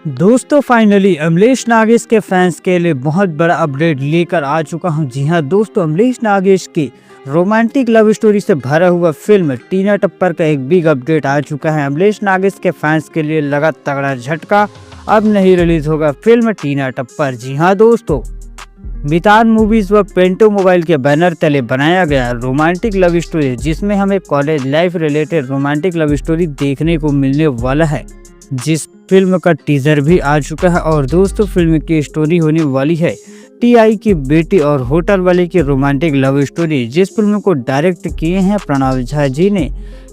दोस्तों फाइनली अमलेश नागेश के फैंस के लिए बहुत बड़ा अपडेट लेकर आ चुका हूं। जी हां दोस्तों, अमलेश नागेश की रोमांटिक लव स्टोरी से भरा हुआ फिल्म टीना टप्पर का एक बिग अपडेट आ चुका है। अमलेश नागेश के फैंस के लिए लगा तगड़ा झटका, अब नहीं रिलीज होगा फिल्म टीना टप्पर। जी हां दोस्तों, मितान मूवीज व पेंटो मोबाइल के बैनर तले बनाया गया रोमांटिक लव स्टोरी, जिसमें हमें college life related romantic love story देखने को मिलने वाला है, जिस फिल्म का टीजर भी आ चुका है। और दोस्तों, फिल्म की स्टोरी होने वाली है टीआई की बेटी और होटल वाले की रोमांटिक लव स्टोरी, जिस फिल्म को डायरेक्ट किए हैं प्रणव झा जी ने।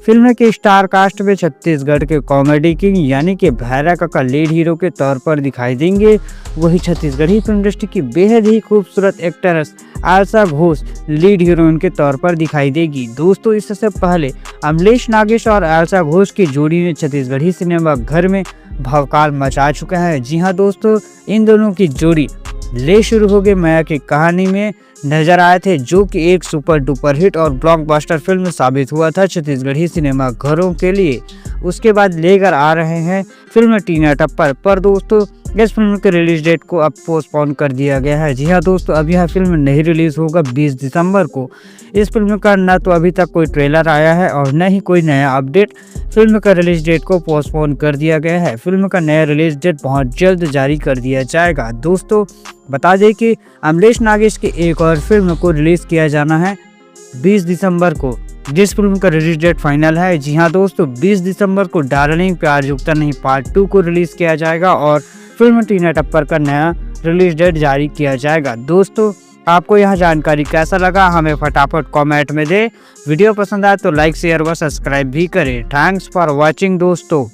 फिल्म के स्टार कास्ट में छत्तीसगढ़ के कॉमेडी किंग यानी कि भैरा काका लीड हीरो के तौर पर दिखाई देंगे। वही छत्तीसगढ़ी फिल्म इंडस्ट्री की बेहद ही खूबसूरत एक्ट्रेस आशा घोष लीड हीरोइन के तौर पर दिखाई देगी। दोस्तों, इससे पहले अमलेश नागेश और आशा घोष की जोड़ी ने छत्तीसगढ़ी सिनेमा घर में भवकाल मचा चुका है। जी हाँ दोस्तों, इन दोनों की जोड़ी ले शुरू हो गए माया की कहानी में नजर आए थे, जो कि एक सुपर डुपर हिट और ब्लॉकबस्टर फिल्म साबित हुआ था छत्तीसगढ़ी सिनेमा घरों के लिए। उसके बाद लेकर आ रहे हैं फिल्म टीना टप्पर। पर दोस्तों, इस फिल्म के रिलीज डेट को अब पोस्टपोन कर दिया गया है। जी हाँ दोस्तों, अब यह फिल्म नहीं रिलीज होगा 20 दिसंबर को। इस फिल्म का न तो अभी तक कोई ट्रेलर आया है और न ही कोई नया अपडेट। फिल्म का रिलीज डेट को पोस्टपोन कर दिया गया है। फिल्म का नया रिलीज डेट बहुत जल्द जारी कर दिया जाएगा। दोस्तों, बता दें कि अमलेश नागेश की एक और फिल्म को रिलीज किया जाना है 20 दिसंबर को, जिस फिल्म का रिलीज डेट फाइनल है। जी हाँ दोस्तों, 20 दिसंबर को डार्लिंग प्यार जुगता नहीं पार्ट 2 को रिलीज किया जाएगा और फिल्म टीना टप्पर का नया रिलीज डेट जारी किया जाएगा। दोस्तों, आपको यह जानकारी कैसा लगा हमें फटाफट कमेंट में दे। वीडियो पसंद आए तो लाइक शेयर व सब्सक्राइब भी करें। थैंक्स फॉर वॉचिंग दोस्तों।